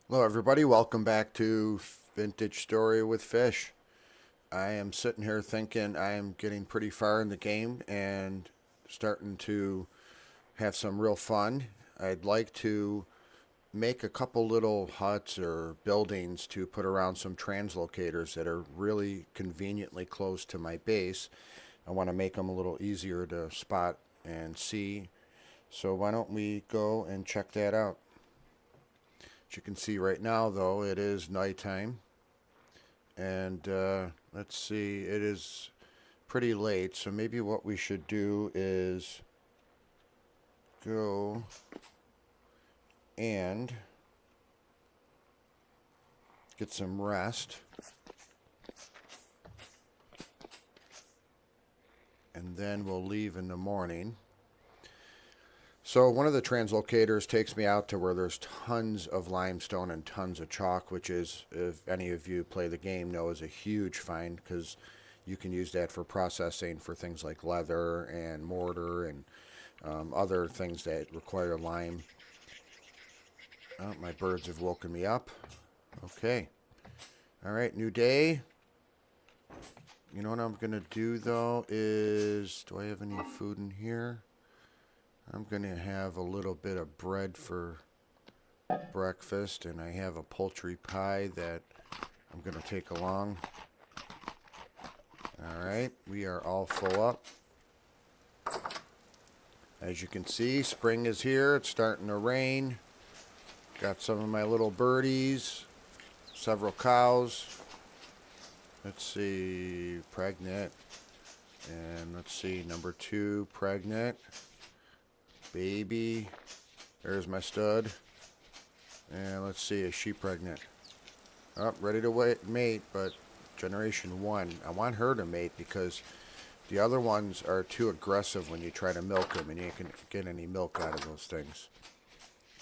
Hello, everybody. Welcome back to Vintage Story with Fish. I am sitting here thinking I am getting pretty far in the game and starting to have some real fun. I'd like to make a couple little huts or buildings to put around some translocators that are really conveniently close to my base. I want to make them a little easier to spot and see. So, why don't we go and check that out? As you can see right now, though, it is nighttime. And let's see, it is pretty late, so maybe what we should do is go and get some rest, and then we'll leave in the morning. So one of the translocators takes me out to where there's tons of limestone and tons of chalk, which is, if any of you play the game know, is a huge find because you can use that for processing for things like leather and mortar and other things that require lime. Oh, my birds have woken me up. Okay. All right, new day. You know what I'm going to do, though, is... Do I have any food in here? I'm going to have a little bit of bread for breakfast, and I have a poultry pie that I'm going to take along. All right, we are all full up. As you can see, spring is here. It's starting to rain. Got some of my little birdies, several cows. Let's see, pregnant. And let's see, number 2, pregnant. Baby. There's my stud. And let's see, is she pregnant? Oh, ready to mate, but generation 1. I want her to mate because the other ones are too aggressive when you try to milk them, and you can get any milk out of those things.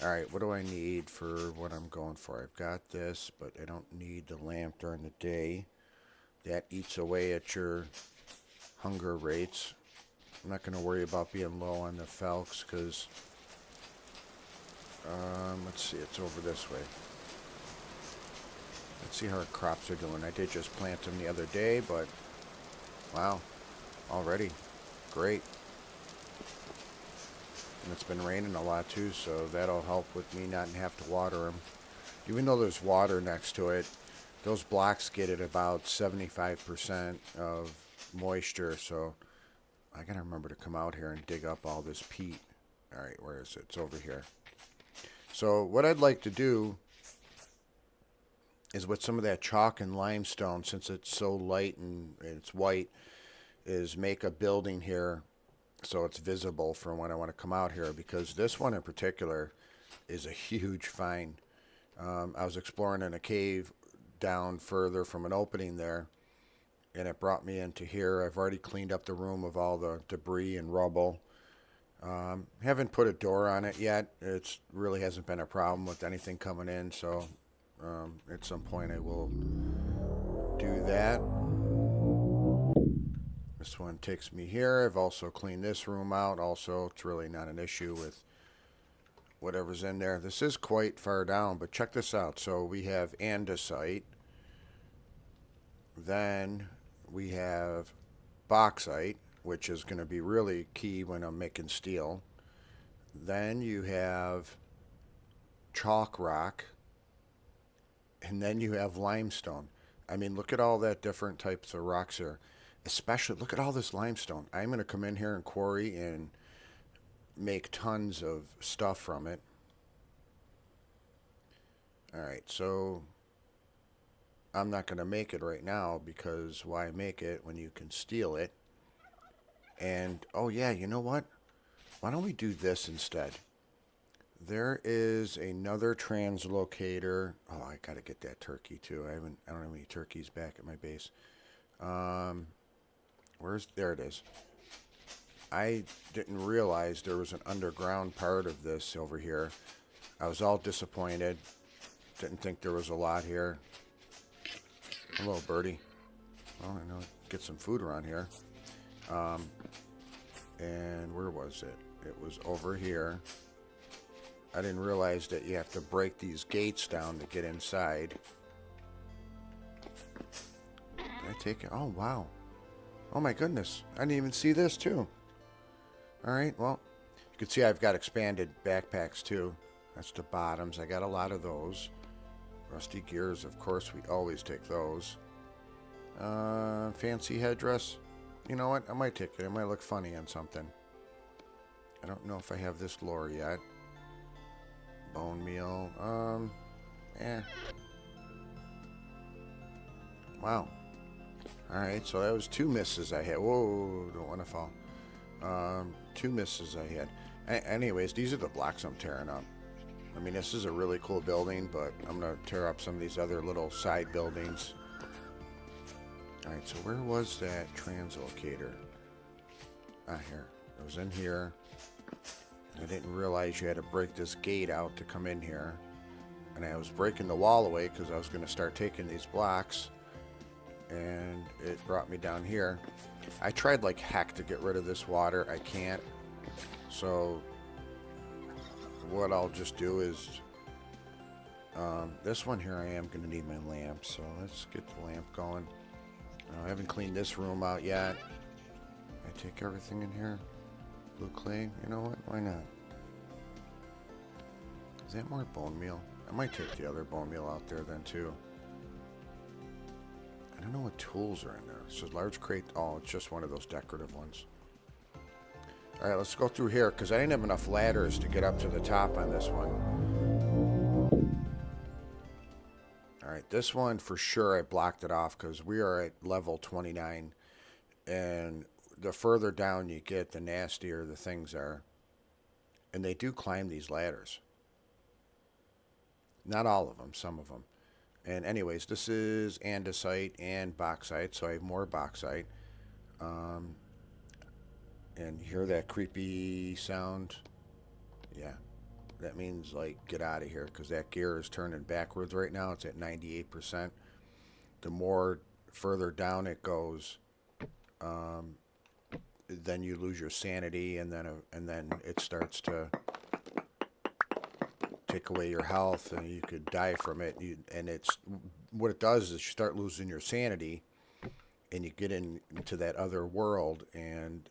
Alright, what do I need for what I'm going for? I've got this, but I don't need the lamp during the day. That eats away at your hunger rates. I'm not going to worry about being low on the Falks because, let's see, it's over this way. Let's see how our crops are doing. I did just plant them the other day, but wow, already, great. And it's been raining a lot too, so that'll help with me not have to water them. Even though there's water next to it, those blocks get at about 75% of moisture, so I gotta remember to come out here and dig up all this peat. Alright, where is it? It's over here. So what I'd like to do is with some of that chalk and limestone, since it's so light and it's white, is make a building here so it's visible for when I want to come out here, because this one in particular is a huge find. I was exploring in a cave down further from an opening there, and it brought me into here. I've already cleaned up the room of all the debris and rubble. Haven't put a door on it yet. It really hasn't been a problem with anything coming in, so at some point I will do that. This one takes me here. I've also cleaned this room out. Also, it's really not an issue with whatever's in there. This is quite far down, but check this out. So we have andesite. Then we have bauxite, which is going to be really key when I'm making steel. Then you have chalk rock. And then you have limestone. I mean, look at all that different types of rocks here. Especially, look at all this limestone. I'm going to come in here and quarry and make tons of stuff from it. Alright, so I'm not going to make it right now because why make it when you can steal it? And, oh yeah, you know what? Why don't we do this instead? There is another translocator. Oh, I gotta get that turkey too. I don't have any turkeys back at my base. There it is. I didn't realize there was an underground part of this over here. I was all disappointed. Didn't think there was a lot here. Hello, birdie. Well, I know, get some food around here. And where was it? It was over here. I didn't realize that you have to break these gates down to get inside. Did I take it? Oh, wow. Oh, my goodness. I didn't even see this, too. All right, well, you can see I've got expanded backpacks, too. That's the bottoms. I got a lot of those. Rusty gears, of course, we always take those. Fancy headdress. You know what? I might take it. It might look funny on something. I don't know if I have this lore yet. Bone meal. Wow. Alright, so that was 2 misses I had. Whoa, don't want to fall. 2 misses I had. Anyways, these are the blocks I'm tearing up. I mean, this is a really cool building, but I'm going to tear up some of these other little side buildings. Alright, so where was that translocator? Ah, here. It was in here. I didn't realize you had to break this gate out to come in here. And I was breaking the wall away because I was going to start taking these blocks. And it brought me down here. I tried like heck to get rid of this water. I can't. So what I'll just do is this one here, I am going to need my lamp. So let's get the lamp going. I haven't cleaned this room out yet. I take everything in here. Blue clay, you know what? Why not? Is that more bone meal? I might take the other bone meal out there then too. I don't know what tools are in there. So large crate. Oh, it's just one of those decorative ones. All right, let's go through here because I didn't have enough ladders to get up to the top on this one. All right, this one for sure I blocked it off because we are at level 29, and the further down you get, the nastier the things are. And they do climb these ladders. Not all of them, some of them. And anyways, this is andesite and bauxite, so I have more bauxite. And you hear that creepy sound? Yeah, that means like get out of here because that gear is turning backwards right now. It's at 98%. The more further down it goes, then you lose your sanity, and then it starts to take away your health, and you could die from it. And it's what it does is you start losing your sanity, and you get into that other world, and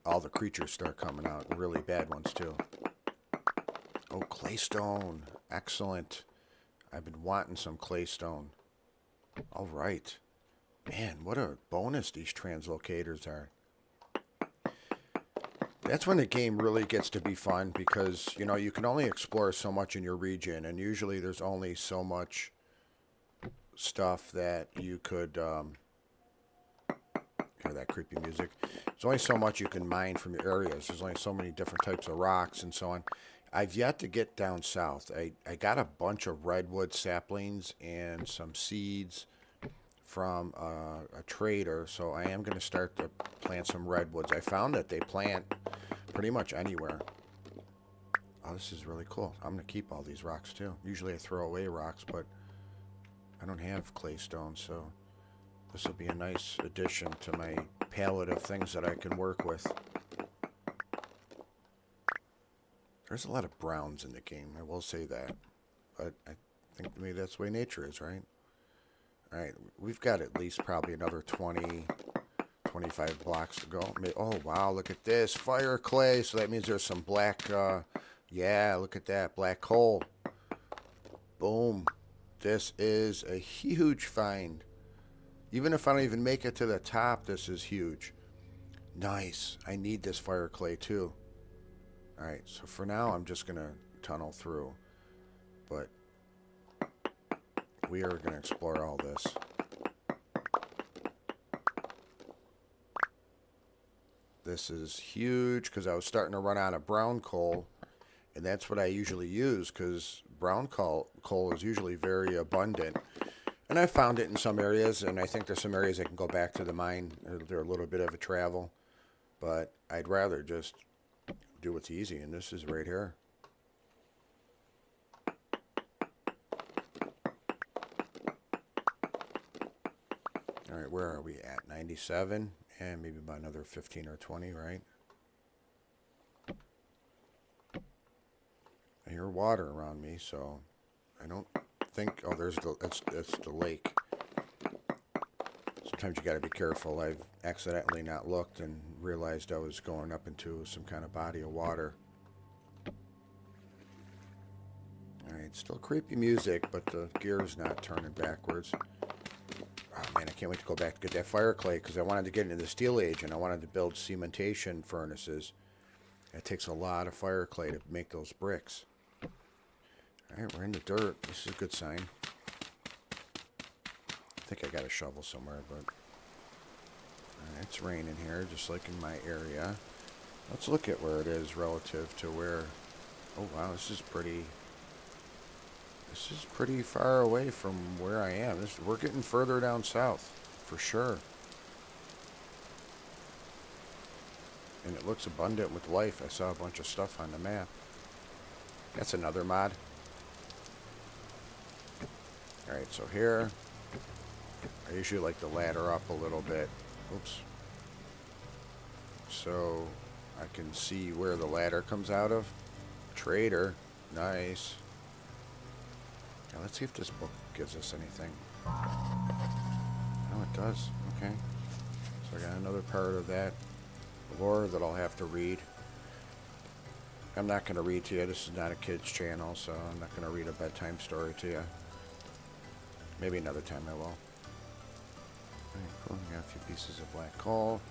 all the creatures start coming out, really bad ones too. Oh, claystone, excellent. I've been wanting some claystone. All right, man, what a bonus these translocators are. That's when the game really gets to be fun because, you know, you can only explore so much in your region, and usually there's only so much stuff that you could, hear that creepy music. There's only so much you can mine from your areas. There's only so many different types of rocks and so on. I've yet to get down south. I got a bunch of redwood saplings and some seeds from a trader, so I am going to start to plant some redwoods. I found that they plant pretty much anywhere. Oh, this is really cool. I'm going to keep all these rocks too. Usually I throw away rocks, but I don't have claystone, so this will be a nice addition to my palette of things that I can work with. There's a lot of browns in the game, I will say that. But I think maybe that's the way nature is, right? Alright, we've got at least probably another 20, 25 blocks to go. Oh, wow, look at this. Fire clay. So that means there's some black, yeah, look at that. Black coal. Boom. This is a huge find. Even if I don't even make it to the top, this is huge. Nice. I need this fire clay too. Alright, so for now, I'm just going to tunnel through. But we are going to explore all this. This is huge because I was starting to run out of brown coal. And that's what I usually use because brown coal is usually very abundant. And I found it in some areas, and I think there's some areas I can go back to the mine. They're a little bit of a travel. But I'd rather just do what's easy, and this is right here. All right, where are we at? 97, and maybe about another 15 or 20, right? Here hear water around me, so I don't think... Oh, there's the... That's the lake. Sometimes you got to be careful. I've accidentally not looked and realized I was going up into some kind of body of water. Alright, still creepy music, but the gear's not turning backwards. Oh man, I can't wait to go back to get that fire clay, because I wanted to get into the Steel Age, and I wanted to build cementation furnaces. It takes a lot of fire clay to make those bricks. Alright, we're in the dirt. This is a good sign. I think I got a shovel somewhere, but... it's raining here, just like in my area. Let's look at where it is relative to where... Oh wow, this is pretty far away from where I am. We're getting further down south, for sure. And it looks abundant with life. I saw a bunch of stuff on the map. That's another mod. Alright, so here... I usually like to ladder up a little bit. Oops. So I can see where the ladder comes out of. Trader. Nice. Now let's see if this book gives us anything. Oh, it does. Okay. So I got another part of that lore that I'll have to read. I'm not going to read to you. This is not a kid's channel, so I'm not going to read a bedtime story to you. Maybe another time I will. Cool. We got a few pieces of black coal.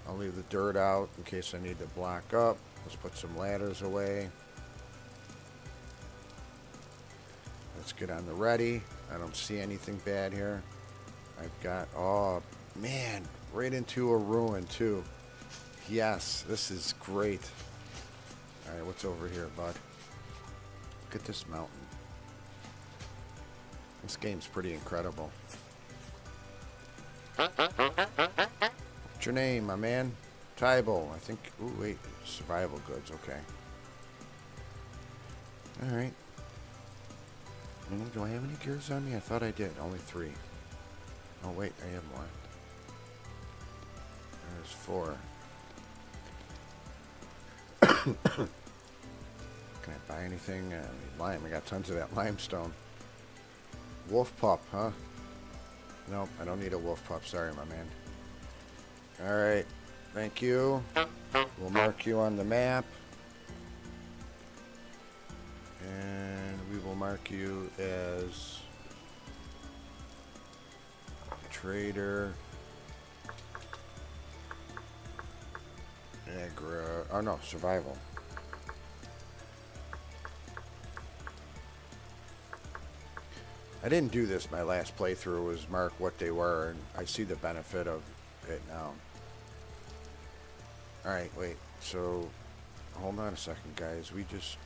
I'll leave the dirt out in case I need to block up. Let's put some ladders away. Let's get on the ready. I don't see anything bad here. I've got... Oh, man. Right into a ruin, too. Yes, this is great. Alright, what's over here, bud? Look at this mountain. This game's pretty incredible. What's your name, my man? Tybal, I think. Ooh, wait. Survival goods, okay. Alright. Do I have any gears on me? I thought I did. Only 3. Oh, wait. I have more. There's 4. Can I buy anything? I need lime. I got tons of that limestone. Wolf pup, huh? Nope, I don't need a wolf pup. Sorry, my man. Alright. Thank you. We'll mark you on the map. And we will mark you as trader. Agra. Oh no, survival. I didn't do this my last playthrough, was mark what they were, and I see the benefit of it now. Alright, wait, so hold on a second, guys. We just...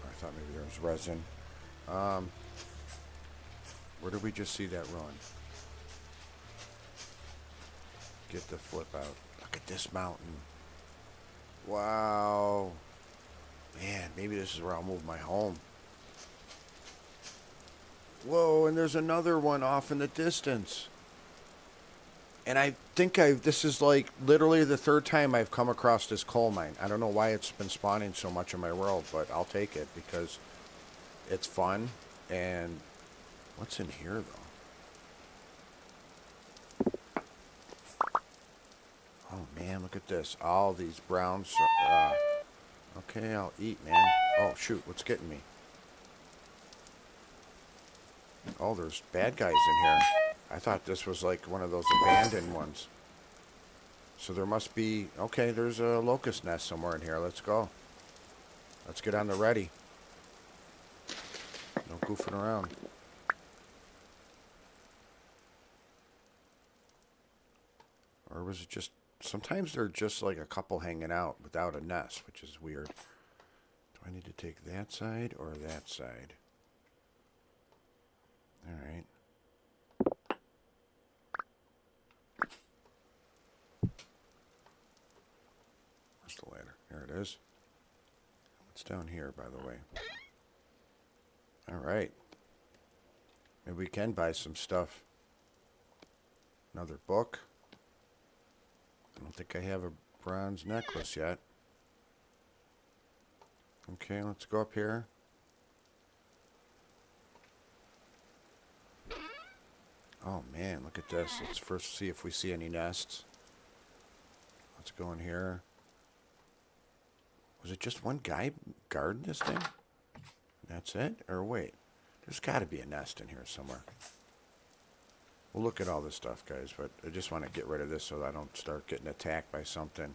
I thought maybe there was resin. Where did we just see that run? Get the flip out. Look at this mountain. Wow. Man, maybe this is where I'll move my home. Whoa, and there's another one off in the distance. And I think this is like literally the 3rd time I've come across this coal mine. I don't know why it's been spawning so much in my world, but I'll take it because it's fun. And what's in here, though? Oh, man, look at this. All these browns. Okay, I'll eat, man. Oh, shoot, what's getting me? Oh, there's bad guys in here. I thought this was like one of those abandoned ones. So there must be... Okay, there's a locust nest somewhere in here. Let's go. Let's get on the ready. No goofing around. Or was it just... Sometimes they're just like a couple hanging out without a nest, which is weird. Do I need to take that side or that side? Alright. Where's the ladder? Here it is. What's down here, by the way? Alright. Maybe we can buy some stuff. Another book. I don't think I have a bronze necklace yet. Okay, let's go up here. Oh man, look at this. Let's first see if we see any nests. Let's go in here. Was it just one guy guarding this thing? That's it? Or wait, there's got to be a nest in here somewhere. We'll look at all this stuff, guys, but I just want to get rid of this so I don't start getting attacked by something.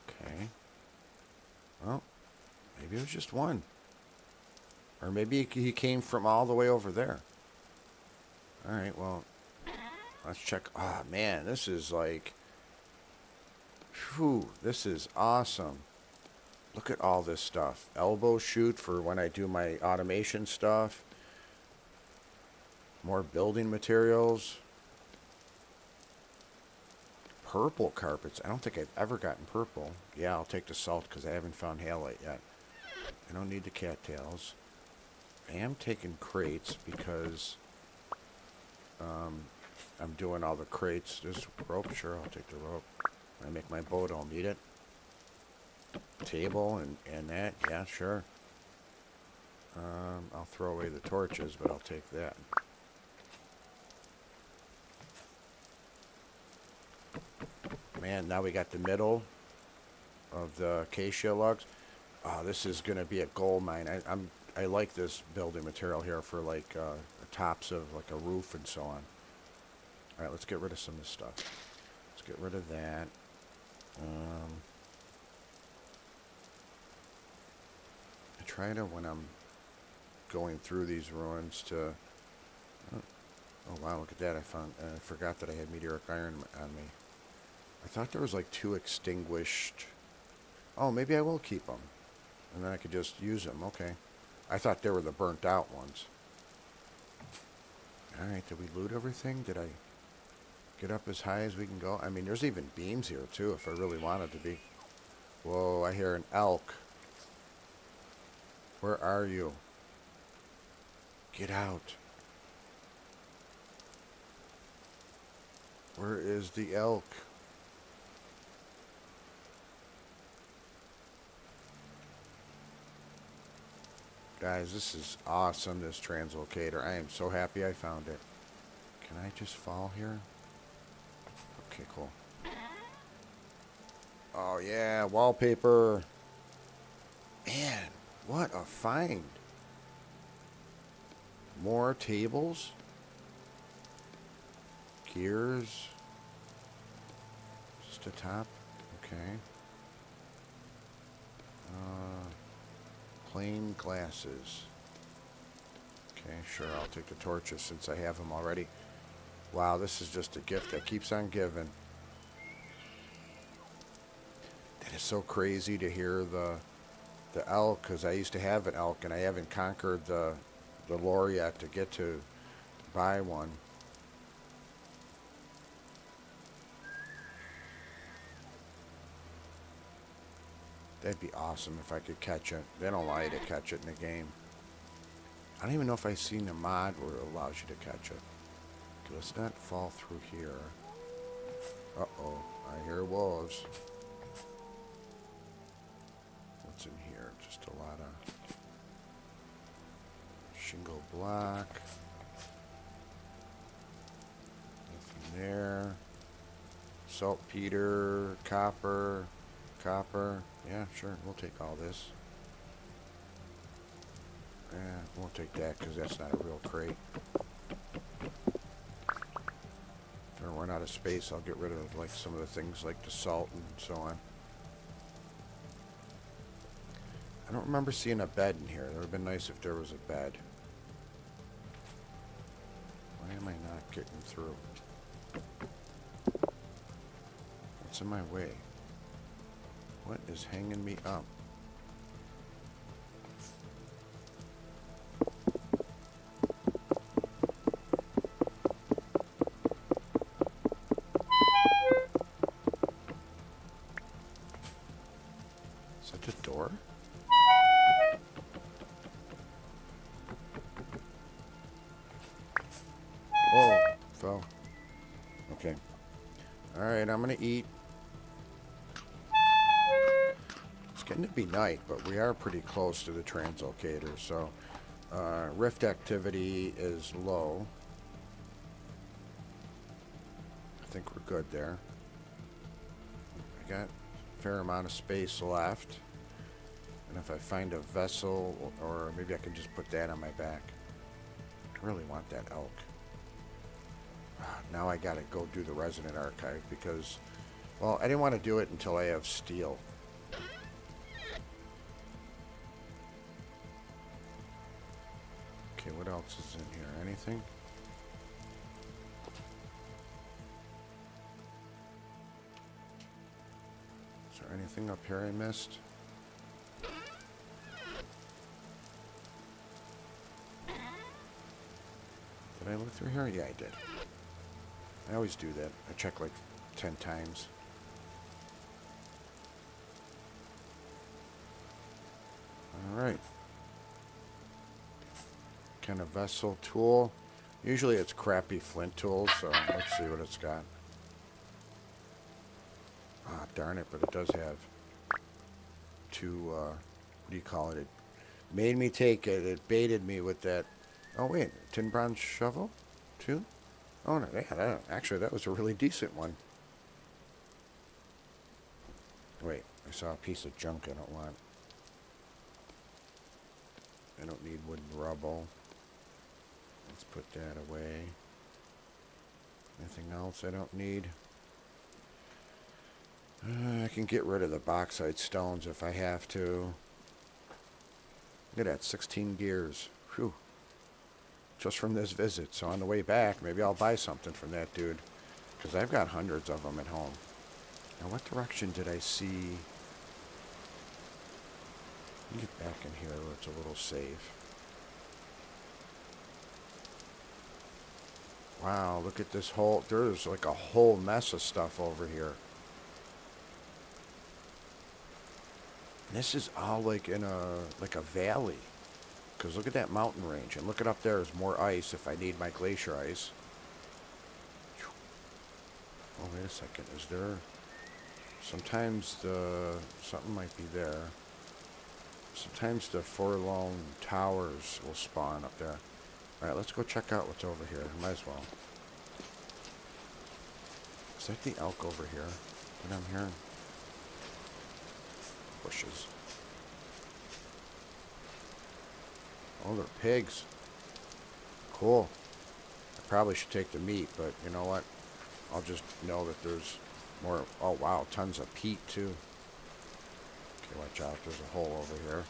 Okay. Well, maybe it was just one. Or maybe he came from all the way over there. Alright, well, let's check. Oh, man, this is like... Whew, this is awesome. Look at all this stuff. Elbow shoot for when I do my automation stuff. More building materials. Purple carpets. I don't think I've ever gotten purple. Yeah, I'll take the salt because I haven't found halite yet. I don't need the cattails. I am taking crates because I'm doing all the crates. There's rope. Sure, I'll take the rope. When I make my boat, I'll need it. Table and that. Yeah, sure. I'll throw away the torches, but I'll take that. Man, now we got the middle of the acacia logs. Oh, this is going to be a gold mine. I like this building material here for like the tops of like a roof and so on. All right, let's get rid of some of this stuff. Let's get rid of that. I try to, when I'm going through these ruins, to... Oh wow, look at that. I forgot that I had meteoric iron on me. I thought there was like 2 extinguished... Oh, maybe I will keep them. And then I could just use them. Okay. I thought they were the burnt out ones. Alright, did we loot everything? Did I get up as high as we can go? I mean, there's even beams here too, if I really wanted to be. Whoa, I hear an elk. Where are you? Get out. Where is the elk? Guys, this is awesome, this translocator. I am so happy I found it. Can I just fall here? Okay, cool. Oh yeah, wallpaper. Man, what a find. More tables. Gears. Just a top. Okay. Plain glasses. Okay, sure, I'll take the torches since I have them already. Wow, this is just a gift that keeps on giving. That is so crazy to hear the elk, because I used to have an elk and I haven't conquered the lore yet to get to buy one. That'd be awesome if I could catch it. They don't allow you to catch it in the game. I don't even know if I've seen a mod where it allows you to catch it. Okay, let's not fall through here. Uh-oh, I hear wolves. What's in here? Just a lot of shingle block. Nothing there. Saltpeter, copper. Yeah, sure, we'll take all this. Yeah, won't take that because that's not a real crate. If I run out of space, I'll get rid of like some of the things like the salt and so on. I don't remember seeing a bed in here. It would have been nice if there was a bed. Why am I not getting through? What's in my way? What is hanging me up? Is that the door? Whoa, fell. Okay. Alright, I'm gonna eat. It's getting to be night, but we are pretty close to the translocator, so rift activity is low. I think we're good there. I got a fair amount of space left. And if I find a vessel, or maybe I can just put that on my back. I really want that elk. Now I gotta go do the resident archive because, well, I didn't want to do it until I have steel. Okay, what else is in here? Anything? Is there anything up here I missed? Did I look through here? Yeah, I did. I always do that. I check like 10 times. Alright. Kind of vessel tool. Usually it's crappy flint tools, so let's see what it's got. Ah, darn it, but it does have two, what do you call it? It made me take it. It baited me with that. Oh, wait. Tin bronze shovel? Two? Oh, no, yeah, actually, that was a really decent one. Wait, I saw a piece of junk I don't want. I don't need wooden rubble. Let's put that away. Anything else I don't need? I can get rid of the bauxite stones if I have to. Look at that, 16 gears. Whew. Just from this visit. So on the way back, maybe I'll buy something from that dude. Because I've got hundreds of them at home. Now, what direction did I see? Let me get back in here where it's a little safe. Wow, look at this whole... There's like a whole mess of stuff over here. This is all like in a valley. Because look at that mountain range. And look at up there is more ice if I need my glacier ice. Oh, wait a second. Is there... Sometimes something might be there. Sometimes the forlorn towers will spawn up there. Alright, let's go check out what's over here. Might as well. Is that the elk over here that I'm hearing? Bushes. Oh, they're pigs. Cool. I probably should take the meat, but you know what? I'll just know that there's more. Oh, wow. Tons of peat, too. Okay, watch out. There's a hole over here.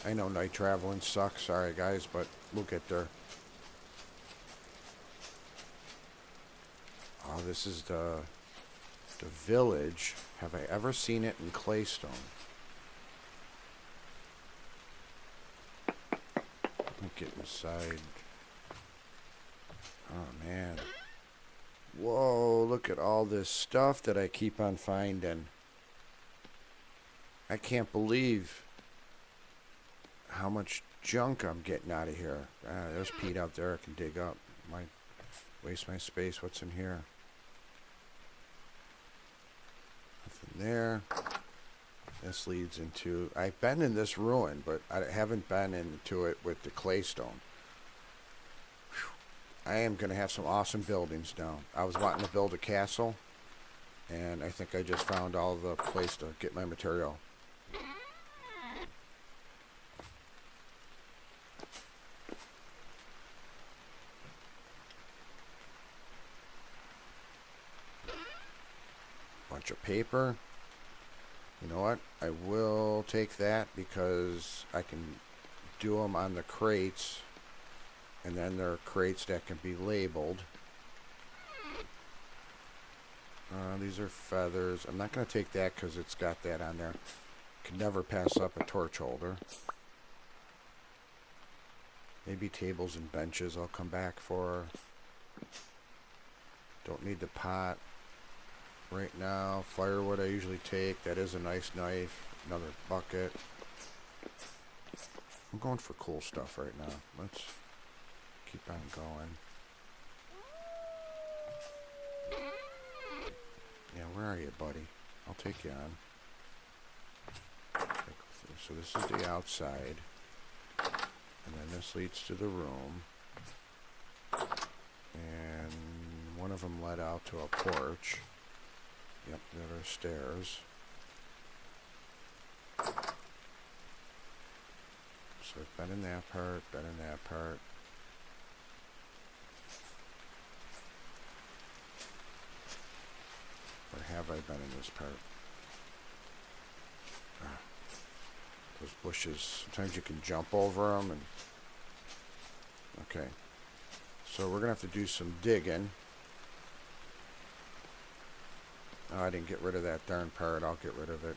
I know night traveling sucks. Sorry, guys, but we'll get there. Oh, this is the village. Have I ever seen it in claystone? Let me get inside. Oh, man. Whoa, look at all this stuff that I keep on finding. I can't believe how much junk I'm getting out of here. There's peat out there I can dig up. Might waste my space. What's in here? Nothing there. This leads into... I've been in this ruin, but I haven't been into it with the claystone. I am going to have some awesome buildings now. I was wanting to build a castle, and I think I just found all the place to get my material. Bunch of paper. You know what? I will take that because I can do them on the crates. And then there are crates that can be labeled. These are feathers. I'm not going to take that because it's got that on there. Can never pass up a torch holder. Maybe tables and benches I'll come back for. Don't need the pot right now. Firewood I usually take. That is a nice knife. Another bucket. I'm going for cool stuff right now. Let's keep on going. Where are you, buddy? I'll take you on. So this is the outside. And then this leads to the room. And one of them led out to a porch. Yep, there are stairs. So I've been in that part, been in that part. Or have I been in this part? Those bushes, sometimes you can jump over them. And okay, so we're going to have to do some digging. Oh, I didn't get rid of that darn part. I'll get rid of it.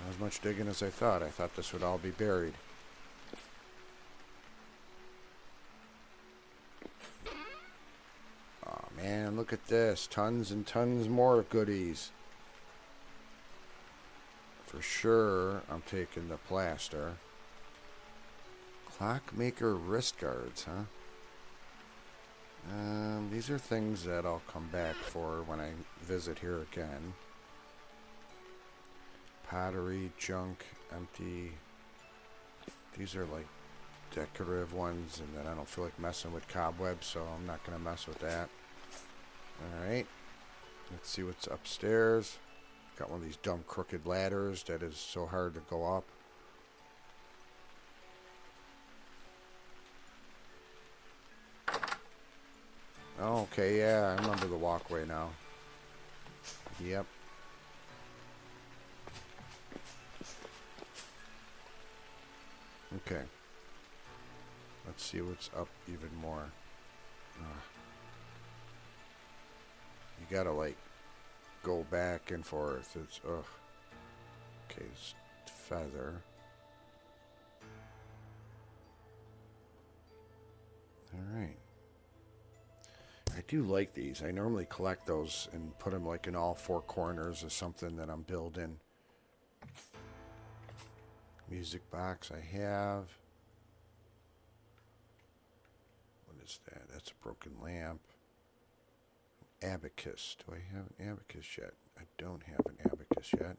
Not as much digging as I thought. I thought this would all be buried. Oh man, look at this. Tons and tons more goodies. For sure, I'm taking the plaster. Clockmaker wrist guards, huh? These are things that I'll come back for when I visit here again. Pottery, junk, empty. These are like decorative ones, and then I don't feel like messing with cobwebs, so I'm not going to mess with that. Alright, let's see what's upstairs. Got one of these dumb crooked ladders that is so hard to go up. Oh, okay, yeah, I remember the walkway now. Yep. Okay. Let's see what's up even more. You gotta, like, go back and forth. It's, ugh. Okay, it's feather. Alright. I do like these. I normally collect those and put them, like, in all four corners of something that I'm building. Music box I have. What is that? That's a broken lamp. Abacus. Do I have an abacus yet? I don't have an abacus yet.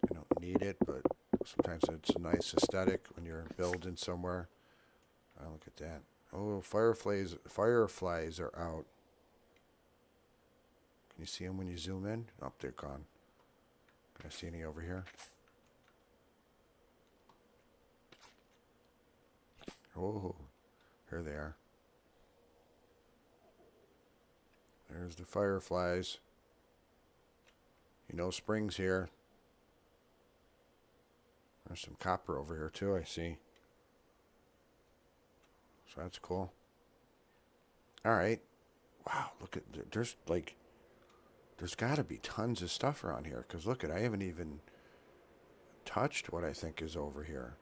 I don't need it, but sometimes it's a nice aesthetic when you're building somewhere. Oh, look at that. Oh, fireflies are out. Can you see them when you zoom in? Oh, they're gone. Can I see any over here? Oh, here they are. There's the fireflies. You know spring's here. There's some copper over here too, I see. So that's cool. Alright. Wow, look at, there's like, there's got to be tons of stuff around here. Because look at, I haven't even touched what I think is over here.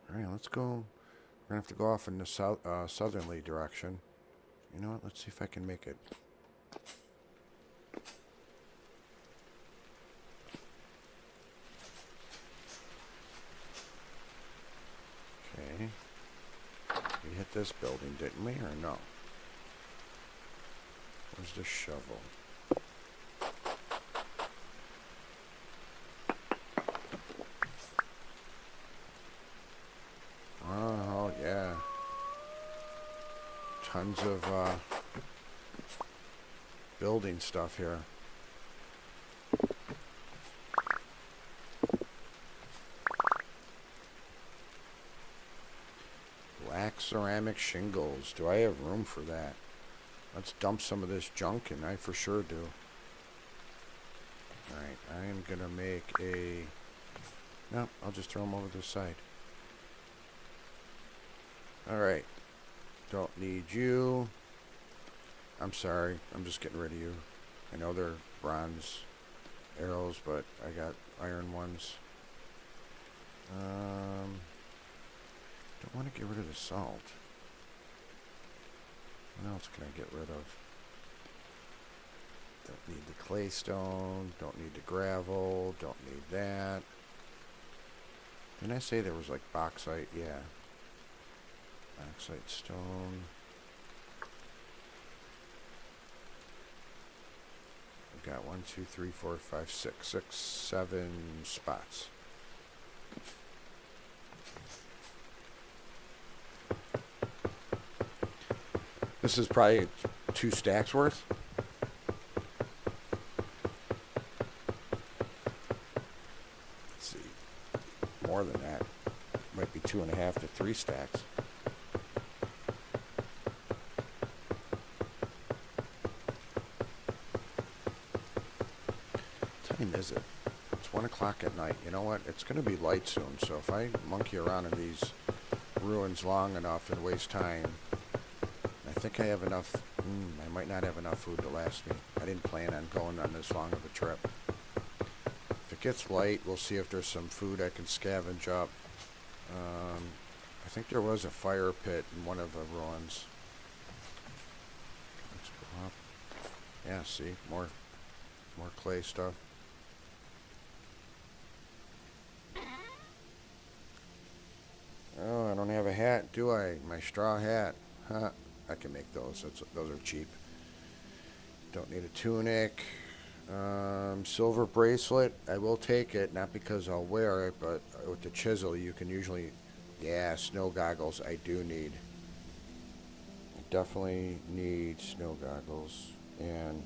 Alright, let's go. We're going to have to go off in the southerly direction. You know what? Let's see if I can make it. Okay. We hit this building, didn't we? Or no? Where's the shovel? Oh, yeah. Tons of building stuff here. Black ceramic shingles. Do I have room for that? Let's dump some of this junk, and I for sure do. Alright, I am gonna make a... No, I'll just throw them over to the side. Alright. Don't need you. I'm sorry. I'm just getting rid of you. I know they're bronze arrows, but I got iron ones. Don't want to get rid of the salt. What else can I get rid of? Don't need the claystone. Don't need the gravel. Don't need that. Didn't I say there was like bauxite? Yeah. Bauxite stone. We've got 1, 2, 3, 4, 5, 6, 7 spots. This is probably 2 stacks worth. Let's see. More than that. Might be 2.5 to 3 stacks. What time is it? It's 1 o'clock at night. You know what? It's going to be light soon, so if I monkey around in these ruins long enough and waste time, I think I have enough. I might not have enough food to last me. I didn't plan on going on this long of a trip. If it gets light, we'll see if there's some food I can scavenge up. I think there was a fire pit in one of the ruins. Let's go up. Yeah, see, more clay stuff. Oh, I don't have a hat, do I? My straw hat. Huh. I can make those. Those are cheap. Don't need a tunic. Silver bracelet. I will take it, not because I'll wear it, but with the chisel you can usually... Yeah, snow goggles I do need. I definitely need snow goggles. And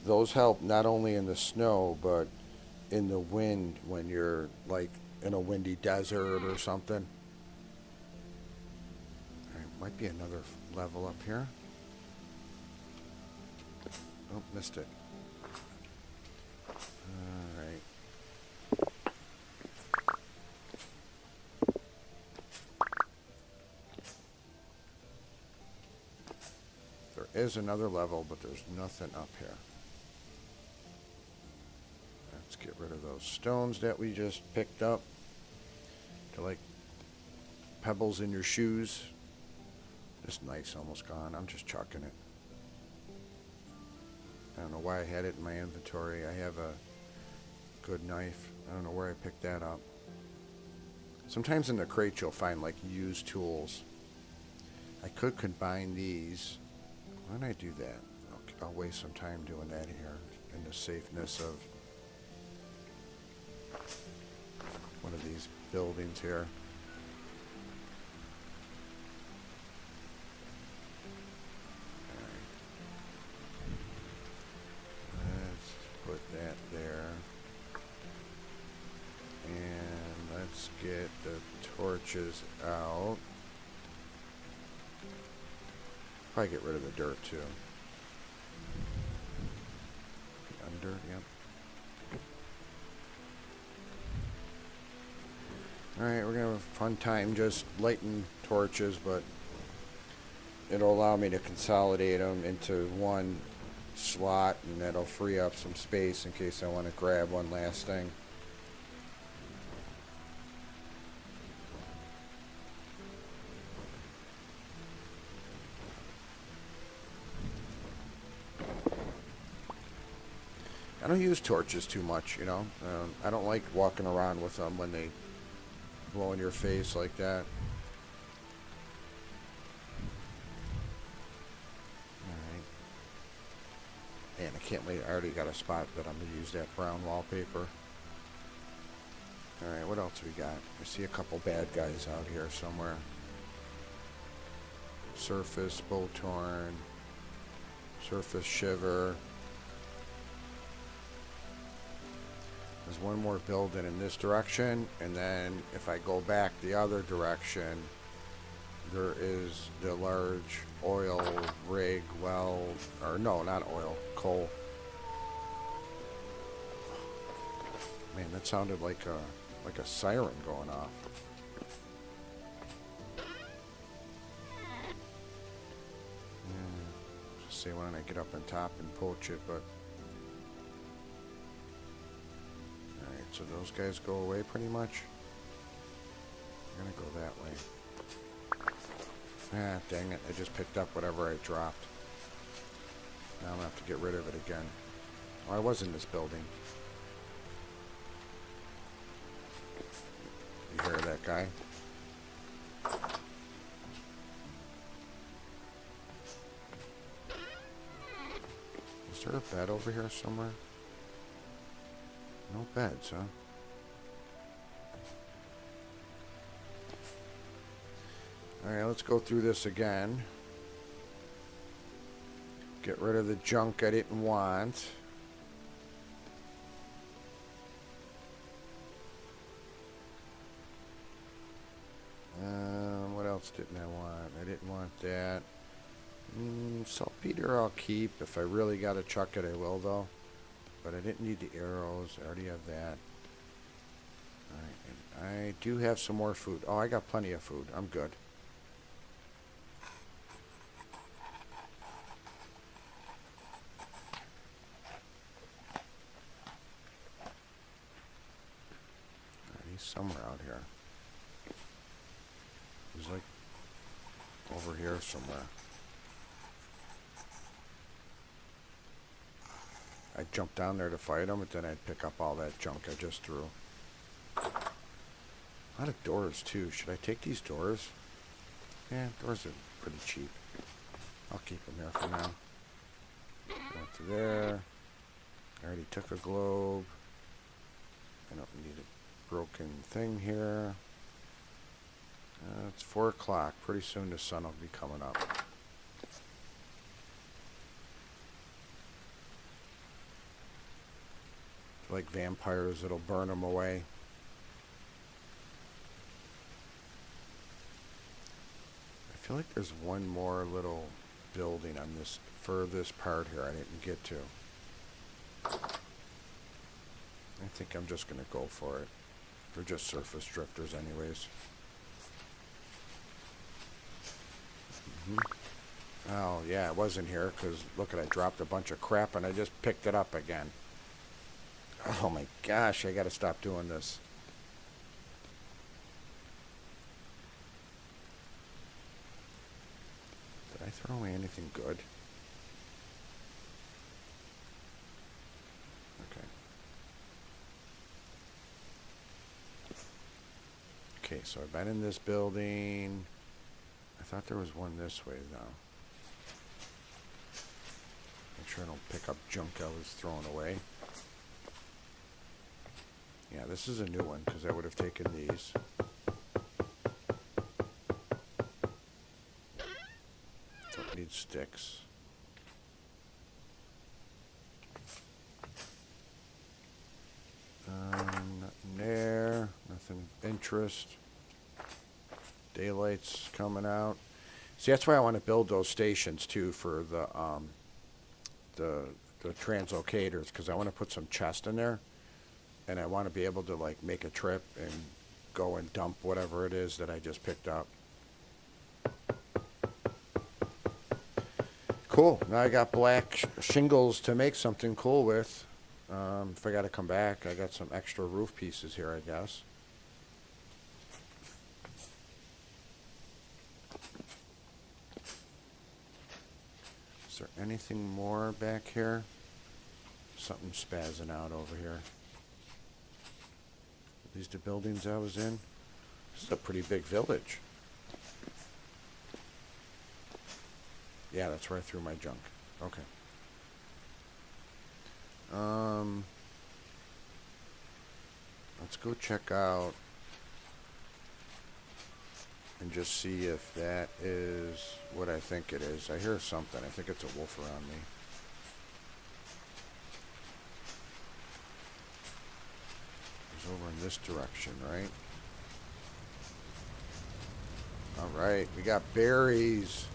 those help not only in the snow, but in the wind when you're like in a windy desert or something. Might be another level up here. Oh, missed it. Alright. There is another level, but there's nothing up here. Let's get rid of those stones that we just picked up. They're like pebbles in your shoes. This knife's almost gone. I'm just chucking it. I don't know why I had it in my inventory. I have a good knife. I don't know where I picked that up. Sometimes in the crates you'll find like used tools. I could combine these. Why don't I do that? I'll waste some time doing that here in the safeness of one of these buildings here. Get the torches out. Probably get rid of the dirt too. The undirt, yep. Alright, we're gonna have a fun time just lighting torches, but it'll allow me to consolidate them into one slot, and that'll free up some space in case I want to grab one last thing. I don't use torches too much, you know. I don't like walking around with them when they blow in your face like that. Alright. Man, I can't wait. I already got a spot that I'm going to use that brown wallpaper. Alright, what else we got? I see a couple bad guys out here somewhere. Surface, bow torn. Surface shiver. There's one more building in this direction, and then if I go back the other direction, there is the large oil rig well, or no, not oil, coal. Man, that sounded like a siren going off. Yeah, just see when I get up on top and poach it, but. So those guys go away pretty much. I'm gonna go that way. Ah, dang it. I just picked up whatever I dropped. Now I'm gonna have to get rid of it again. Oh, I was in this building. You hear that guy? Is there a bed over here somewhere? No beds, huh? Alright, let's go through this again. Get rid of the junk I didn't want. What else didn't I want? I didn't want that. Saltpeter I'll keep. If I really gotta chuck it, I will though. But I didn't need the arrows. I already have that. Alright, and I do have some more food. Oh, I got plenty of food. I'm good. He's somewhere out here. He's like over here somewhere. I'd jump down there to fight him, but then I'd pick up all that junk I just threw. A lot of doors too. Should I take these doors? Yeah, doors are pretty cheap. I'll keep them here for now. Go to there. I already took a globe. I don't need a broken thing here. It's 4 o'clock. Pretty soon the sun will be coming up. Like vampires, it'll burn them away. I feel like there's one more little building on this furthest part here I didn't get to. I think I'm just gonna go for it. They're just surface drifters anyways. Oh yeah, it wasn't here because look at, I dropped a bunch of crap and I just picked it up again. Oh my gosh, I gotta stop doing this. Did I throw away anything good? Okay. Okay, so I've been in this building. I thought there was one this way though. Make sure I don't pick up junk I was throwing away. Yeah, this is a new one because I would have taken these. Don't need sticks. Nothing there. Nothing of interest. Daylight's coming out. See, that's why I want to build those stations too for the translocators, because I want to put some chest in there, and I want to be able to like make a trip and go and dump whatever it is that I just picked up. Cool. Now I got black shingles to make something cool with. If I got to come back, I got some extra roof pieces here, I guess. Is there anything more back here? Something spazzing out over here. Are these the buildings I was in? This is a pretty big village. Yeah, that's where I threw my junk. Okay. Let's go check out and just see if that is what I think it is. I hear something. I think it's a wolf around me. It's over in this direction, right? Alright, we got berries.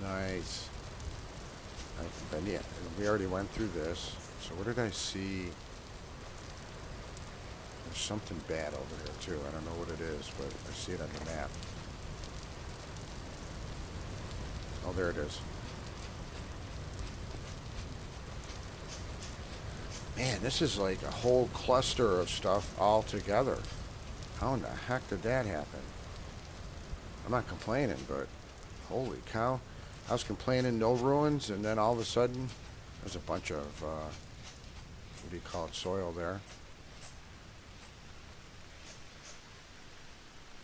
Nice. And yeah, we already went through this. So what did I see? There's something bad over here too. I don't know what it is, but I see it on the map. Oh, there it is. Man, this is like a whole cluster of stuff all together. How in the heck did that happen? I'm not complaining, but Holy cow. I was complaining no ruins, and then all of a sudden, there's a bunch of, what do you call it, soil there.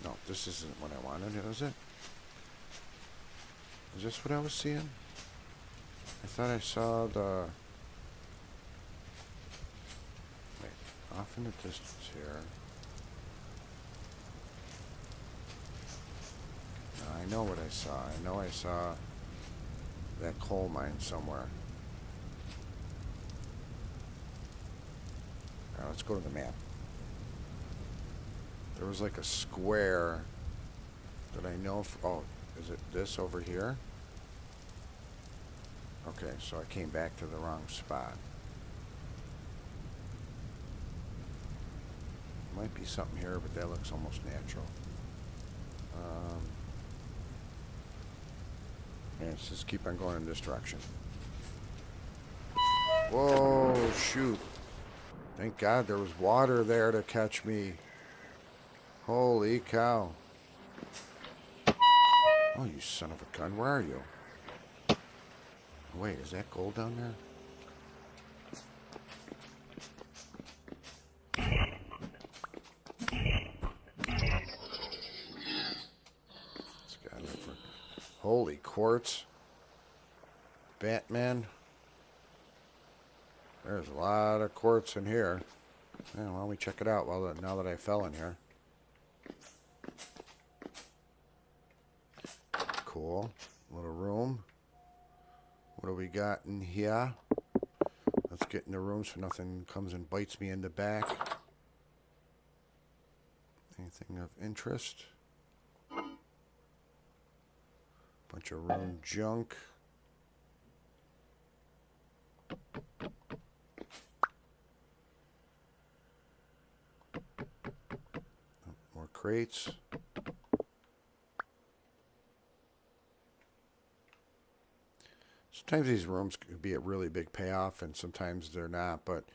No, this isn't what I wanted, is it? Is this what I was seeing? I thought I saw the... Wait, off in the distance here. I know what I saw. I know I saw that coal mine somewhere. Alright, let's go to the map. There was like a square that I know... Oh, is it this over here? Okay, so I came back to the wrong spot. Might be something here, but that looks almost natural. Yeah, let's just keep on going in this direction. Whoa, shoot. Thank God there was water there to catch me. Holy cow. Oh, you son of a gun. Where are you? Wait, is that gold down there? Holy quartz. Batman. There's a lot of quartz in here. Yeah, why don't we check it out now that I fell in here. Cool. Little room. What do we got in here? Let's get in the room so nothing comes and bites me in the back. Anything of interest? Bunch of room junk. More crates. Sometimes these rooms could be a really big payoff, and sometimes they're not, but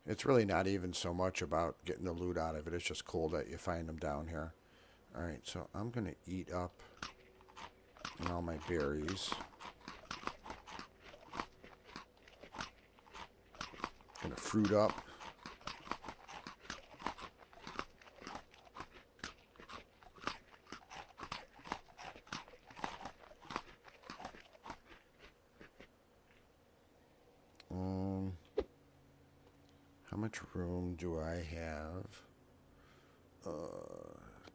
it's really not even so much about getting the loot out of it. It's just cool that you find them down here. Alright, so I'm going to eat up all my berries. Gonna fruit up. How much room do I have?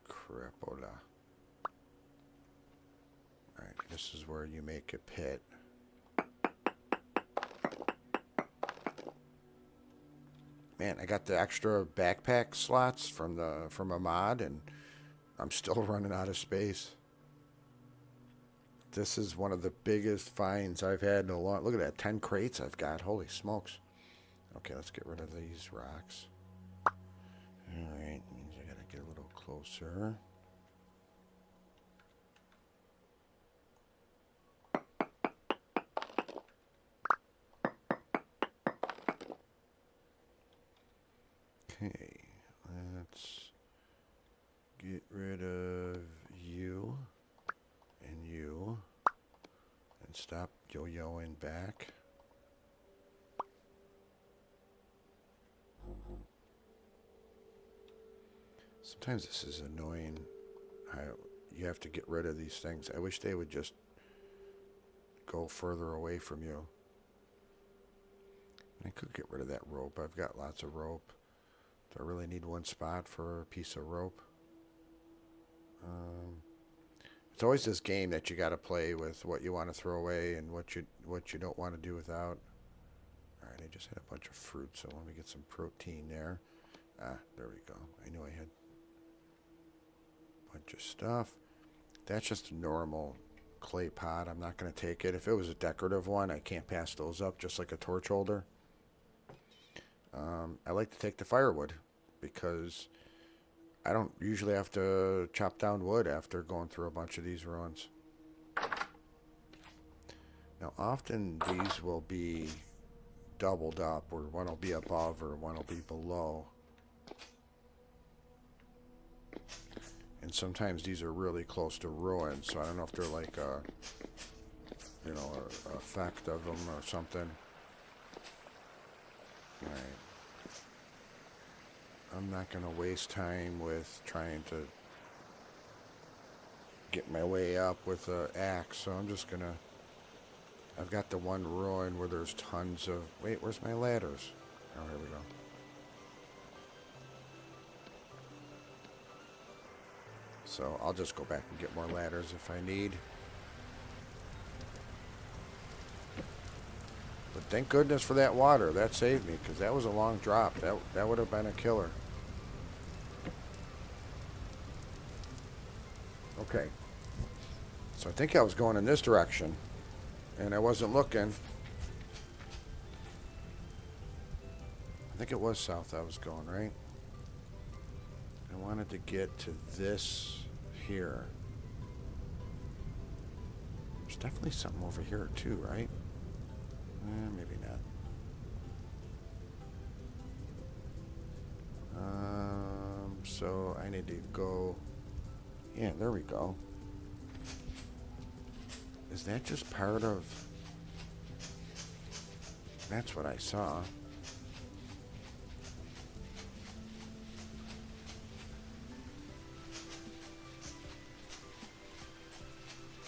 Crapola. Alright, this is where you make a pit. Man, I got the extra backpack slots from a mod, and I'm still running out of space. This is one of the biggest finds I've had in a long... Look at that, 10 crates I've got. Holy smokes. Okay, let's get rid of these rocks. Alright, means I gotta get a little closer. Okay, let's get rid of you and you and stop yo-yoing back. Sometimes this is annoying how you have to get rid of these things. I wish they would just go further away from you. I could get rid of that rope. I've got lots of rope. Do I really need one spot for a piece of rope? It's always this game that you got to play with what you want to throw away and what you don't want to do without. All right, I just had a bunch of fruit, so let me get some protein there. Ah, there we go. I knew I had a bunch of stuff. That's just a normal clay pot. I'm not going to take it. If it was a decorative one, I can't pass those up, just like a torch holder. I like to take the firewood because I don't usually have to chop down wood after going through a bunch of these ruins. Now, often these will be doubled up, or one will be above or one will be below. And sometimes these are really close to ruin, so I don't know if they're like a, you know, a effect of them or something. Alright. I'm not going to waste time with trying to get my way up with an axe, so I'm just going to... I've got the one ruin where there's tons of... Wait, where's my ladders? Oh, here we go. So I'll just go back and get more ladders if I need. But thank goodness for that water. That saved me, because that was a long drop. That would have been a killer. Okay. So I think I was going in this direction, and I wasn't looking. I think it was south I was going, right? I wanted to get to this here. There's definitely something over here too, right? Maybe not. So I need to go... Yeah, there we go. Is that just part of... That's what I saw.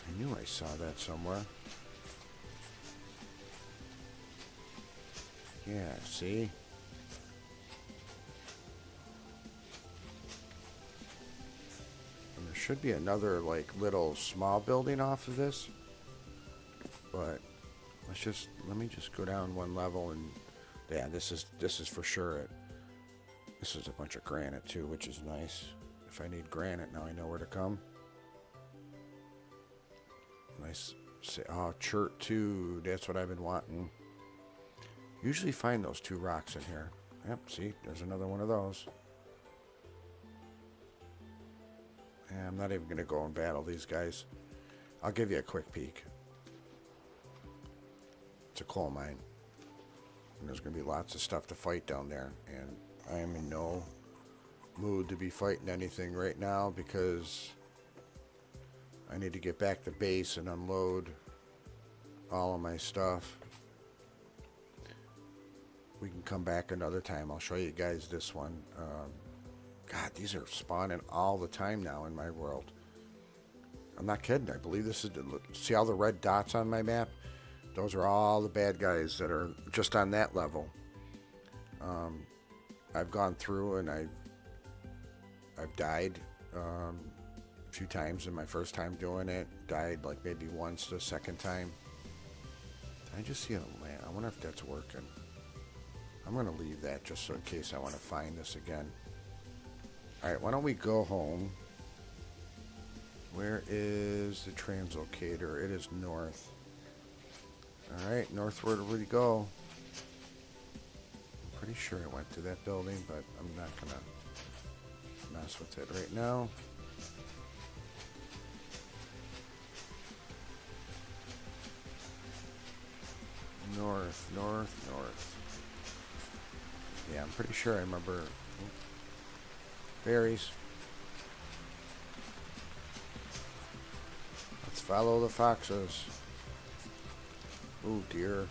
I knew I saw that somewhere. Yeah, see? And there should be another, like, little small building off of this. But let me just go down one level and... Yeah, this is for sure it. This is a bunch of granite too, which is nice. If I need granite, now I know where to come. Nice. Oh, chert 2. That's what I've been wanting. Usually find those 2 rocks in here. Yep, see, there's another one of those. And I'm not even going to go and battle these guys. I'll give you a quick peek. It's a coal mine. And there's going to be lots of stuff to fight down there. And I am in no mood to be fighting anything right now because I need to get back to base and unload all of my stuff. We can come back another time. I'll show you guys this one. God, these are spawning all the time now in my world. I'm not kidding. I believe this is... See all the red dots on my map? Those are all the bad guys that are just on that level. I've gone through and I've died a few times in my first time doing it. Died like maybe once the second time. Did I just see a land? I wonder if that's working. I'm going to leave that just so in case I want to find this again. Alright, why don't we go home? Where is the translocator? It is north. Alright, northward we go. I'm pretty sure I went to that building, but I'm not going to mess with it right now. North, north, north. Yeah, I'm pretty sure I remember. Berries. Let's follow the foxes. Oh dear.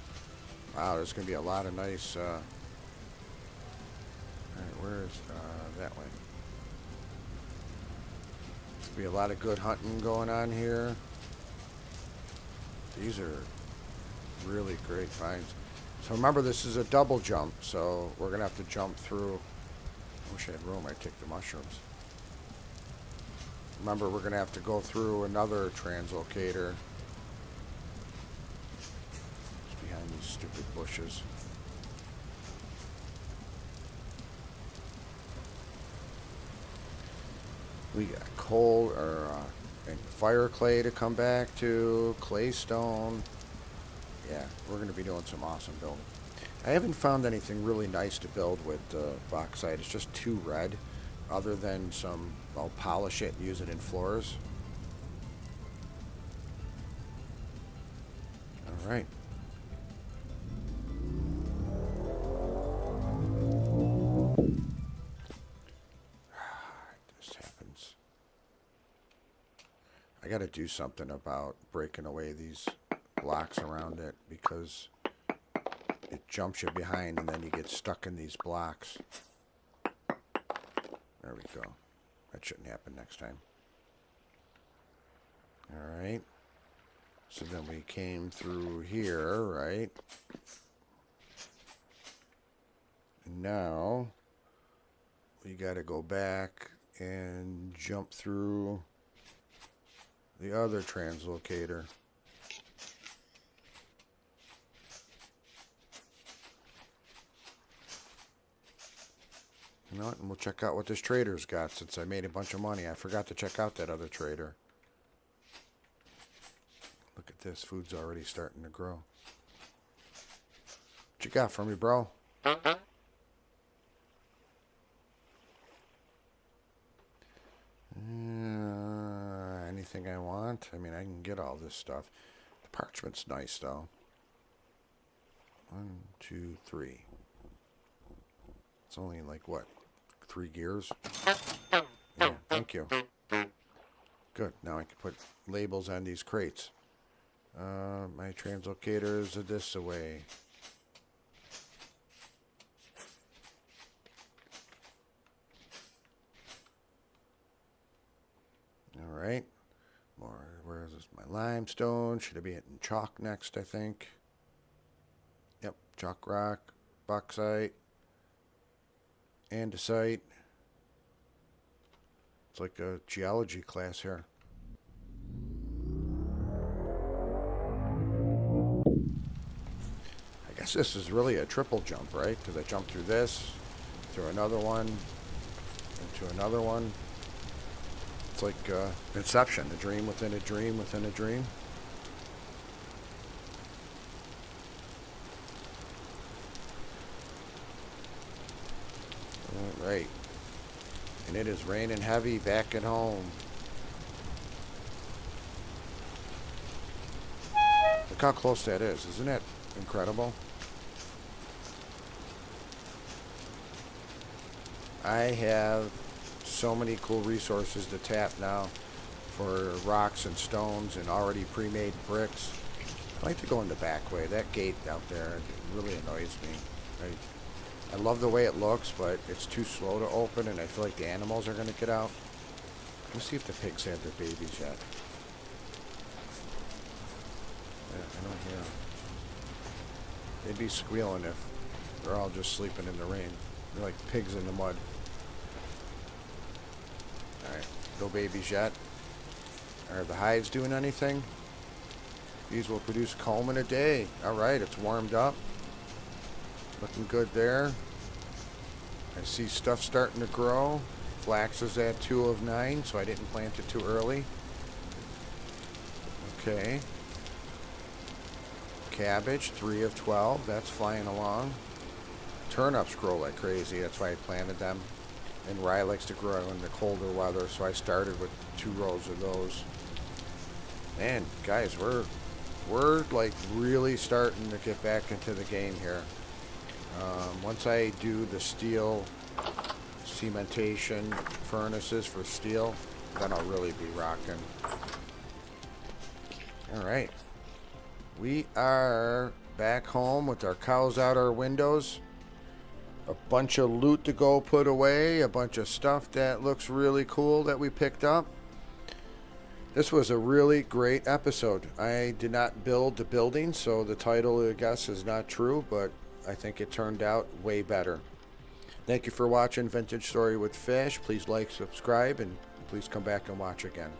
Wow, there's going to be a lot of nice... Alright, where's that way? There's going to be a lot of good hunting going on here. These are really great finds. So remember, this is a double jump, so we're going to have to jump through. I wish I had room. I'd take the mushrooms. Remember, we're going to have to go through another translocator. It's behind these stupid bushes. We got coal and fire clay to come back to, clay stone. Yeah, we're going to be doing some awesome building. I haven't found anything really nice to build with bauxite. It's just too red. Other than some, I'll polish it and use it in floors. All right. This happens. I got to do something about breaking away these blocks around it because it jumps you behind and then you get stuck in these blocks. There we go. That shouldn't happen next time. Alright. So then we came through here, right? And now we got to go back and jump through the other translocator. You know what? And we'll check out what this trader's got since I made a bunch of money. I forgot to check out that other trader. Look at this. Food's already starting to grow. What you got for me, bro? Anything I want? I mean, I can get all this stuff. The parchment's nice, though. 1, 2, 3. It's only like, what, 3 gears? Yeah, thank you. Good. Now I can put labels on these crates. My translocators are this away. All right. More. Where is this? My limestone. Should I be hitting chalk next, I think? Yep. Chalk rock, bauxite, andesite. It's like a geology class here. I guess this is really a triple jump, right? Because I jumped through this, through another one, into another one. It's like Inception, a dream within a dream within a dream. All right. And it is raining heavy back at home. Look how close that is. Isn't that incredible? I have so many cool resources to tap now for rocks and stones and already pre-made bricks. I like to go in the back way. That gate out there, it really annoys me. I love the way it looks, but it's too slow to open, and I feel like the animals are going to get out. Let's see if the pigs have their babies yet. Yeah, I don't hear them. They'd be squealing if they're all just sleeping in the rain. They're like pigs in the mud. Alright, no babies yet. Are the hives doing anything? These will produce comb in a day. Alright, it's warmed up. Looking good there. I see stuff starting to grow. Flax is at 2 of 9, so I didn't plant it too early. Okay. Cabbage, 3 of 12. That's flying along. Turnips grow like crazy. That's why I planted them. And rye likes to grow in the colder weather, so I started with 2 rows of those. Man, guys, we're like really starting to get back into the game here. Once I do the steel cementation furnaces for steel, then I'll really be rocking. Alright. We are back home with our cows out our windows. A bunch of loot to go put away. A bunch of stuff that looks really cool that we picked up. This was a really great episode. I did not build the building, so the title, I guess, is not true, but I think it turned out way better. Thank you for watching Vintage Story with Fish. Please like, subscribe, and please come back and watch again.